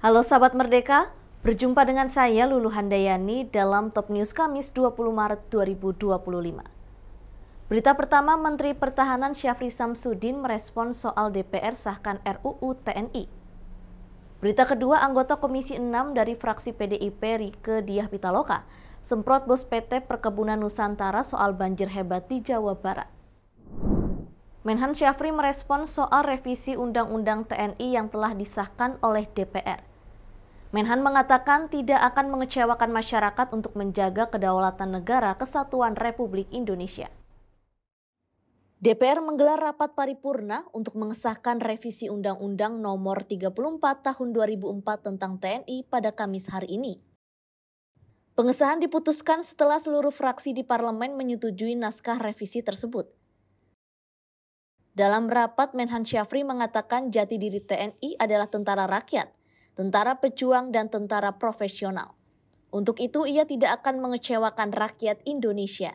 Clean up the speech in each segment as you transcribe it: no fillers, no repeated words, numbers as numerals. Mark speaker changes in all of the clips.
Speaker 1: Halo sahabat Merdeka, berjumpa dengan saya Lulu Handayani dalam Top News Kamis 20 Maret 2025. Berita pertama, Menteri Pertahanan Syafri Samsudin merespon soal DPR sahkan RUU TNI. Berita kedua, anggota Komisi 6 dari fraksi PDIP Rieke Diah Pitaloka semprot bos PT Perkebunan Nusantara soal banjir hebat di Jawa Barat. Menhan Syafri merespon soal revisi Undang-Undang TNI yang telah disahkan oleh DPR. Menhan mengatakan tidak akan mengecewakan masyarakat untuk menjaga kedaulatan negara Kesatuan Republik Indonesia. DPR menggelar rapat paripurna untuk mengesahkan revisi Undang-Undang Nomor 34 Tahun 2004 tentang TNI pada Kamis hari ini. Pengesahan diputuskan setelah seluruh fraksi di parlemen menyetujui naskah revisi tersebut. Dalam rapat, Menhan Syafri mengatakan jati diri TNI adalah tentara rakyat, tentara pejuang, dan tentara profesional. Untuk itu, ia tidak akan mengecewakan rakyat Indonesia.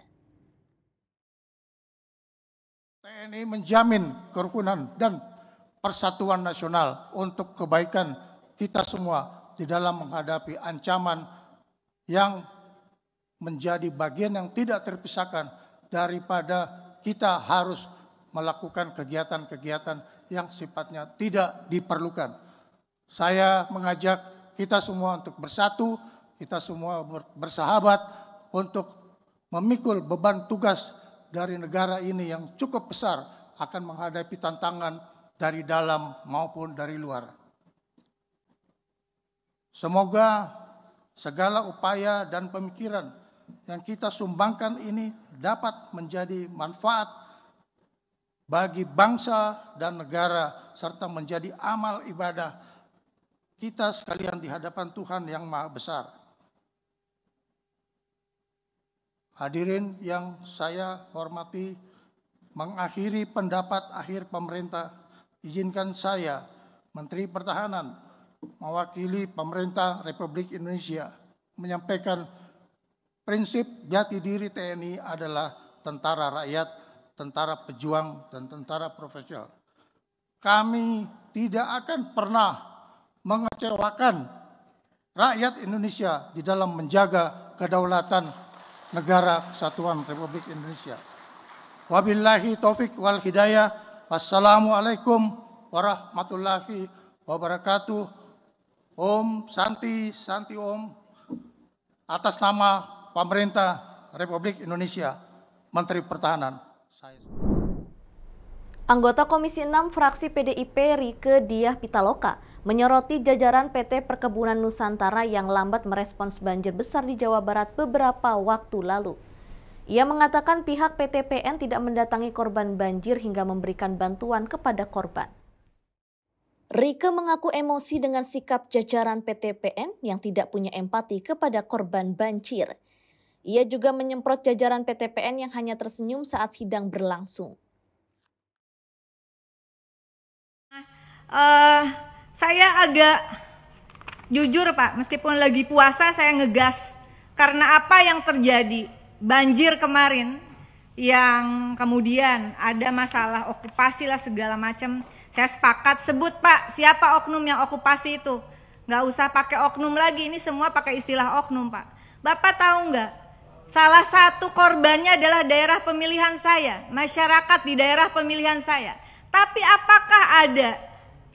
Speaker 2: TNI menjamin kerukunan dan persatuan nasional untuk kebaikan kita semua di dalam menghadapi ancaman yang menjadi bagian yang tidak terpisahkan daripada kita harus melakukan kegiatan-kegiatan yang sifatnya tidak diperlukan. Saya mengajak kita semua untuk bersatu, kita semua bersahabat untuk memikul beban tugas dari negara ini yang cukup besar akan menghadapi tantangan dari dalam maupun dari luar. Semoga segala upaya dan pemikiran yang kita sumbangkan ini dapat menjadi manfaat bagi bangsa dan negara serta menjadi amal ibadah kita sekalian di hadapan Tuhan yang Maha Besar. Hadirin yang saya hormati, mengakhiri pendapat akhir pemerintah, izinkan saya, Menteri Pertahanan, mewakili pemerintah Republik Indonesia, menyampaikan prinsip jati diri TNI adalah tentara rakyat, tentara pejuang, dan tentara profesional. Kami tidak akan pernah mengecewakan rakyat Indonesia di dalam menjaga kedaulatan negara Kesatuan Republik Indonesia. Wabillahi taufik wal hidayah. Wassalamualaikum warahmatullahi wabarakatuh. Om Santi, Santi Om. Atas nama pemerintah Republik Indonesia, Menteri Pertahanan.
Speaker 1: Anggota Komisi 6 fraksi PDIP Rieke Diah Pitaloka menyoroti jajaran PT Perkebunan Nusantara yang lambat merespons banjir besar di Jawa Barat beberapa waktu lalu. Ia mengatakan pihak PT PN tidak mendatangi korban banjir hingga memberikan bantuan kepada korban. Rieke mengaku emosi dengan sikap jajaran PT PN yang tidak punya empati kepada korban banjir. Ia juga menyemprot jajaran PT PN yang hanya tersenyum saat sidang berlangsung.
Speaker 3: Saya agak jujur Pak, meskipun lagi puasa saya ngegas. Karena apa yang terjadi, banjir kemarin yang kemudian ada masalah okupasi lah segala macam. Saya sepakat sebut Pak, siapa oknum yang okupasi itu. Nggak usah pakai oknum lagi, ini semua pakai istilah oknum Pak. Bapak tahu nggak, salah satu korbannya adalah daerah pemilihan saya, masyarakat di daerah pemilihan saya. Tapi apakah ada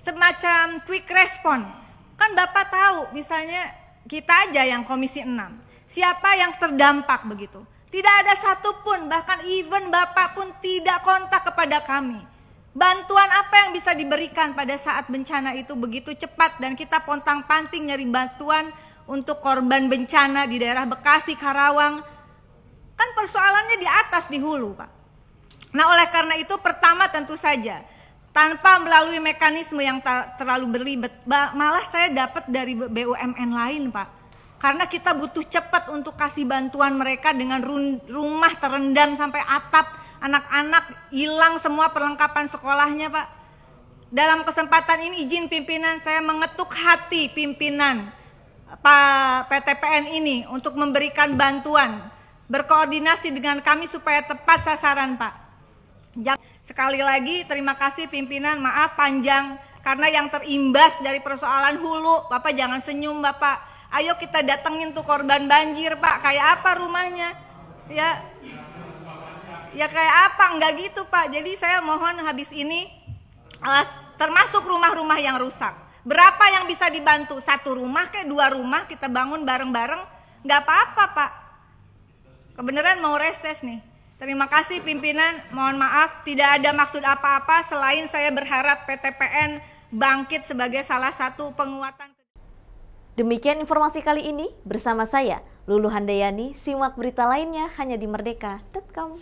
Speaker 3: semacam quick respon? Kan Bapak tahu, misalnya kita aja yang Komisi 6, siapa yang terdampak begitu. Tidak ada satupun, bahkan even Bapak pun tidak kontak kepada kami. Bantuan apa yang bisa diberikan pada saat bencana itu begitu cepat dan kita pontang-panting nyari bantuan untuk korban bencana di daerah Bekasi, Karawang. Kan persoalannya di atas, di hulu Pak. Nah oleh karena itu pertama tentu saja, tanpa melalui mekanisme yang terlalu berlibat, malah saya dapat dari BUMN lain Pak. Karena kita butuh cepat untuk kasih bantuan mereka dengan rumah terendam sampai atap, anak-anak hilang semua perlengkapan sekolahnya Pak. Dalam kesempatan ini izin pimpinan saya mengetuk hati pimpinan Pak PTPN ini untuk memberikan bantuan, berkoordinasi dengan kami supaya tepat sasaran Pak. Sekali lagi terima kasih pimpinan, maaf panjang Karena yang terimbas dari persoalan hulu, Bapak jangan senyum Bapak. Ayo kita datengin tuh korban banjir Pak, kayak apa rumahnya? Ya kayak apa? Enggak gitu Pak. Jadi saya mohon habis ini termasuk rumah-rumah yang rusak. Berapa yang bisa dibantu? 1 rumah kayak 2 rumah kita bangun bareng-bareng, nggak apa-apa Pak. Kebenaran mau reses nih. Terima kasih pimpinan, mohon maaf tidak ada maksud apa-apa selain saya berharap PTPN bangkit sebagai salah satu penguatan.
Speaker 1: Demikian informasi kali ini bersama saya Lulu Handayani. Simak berita lainnya hanya di merdeka.com.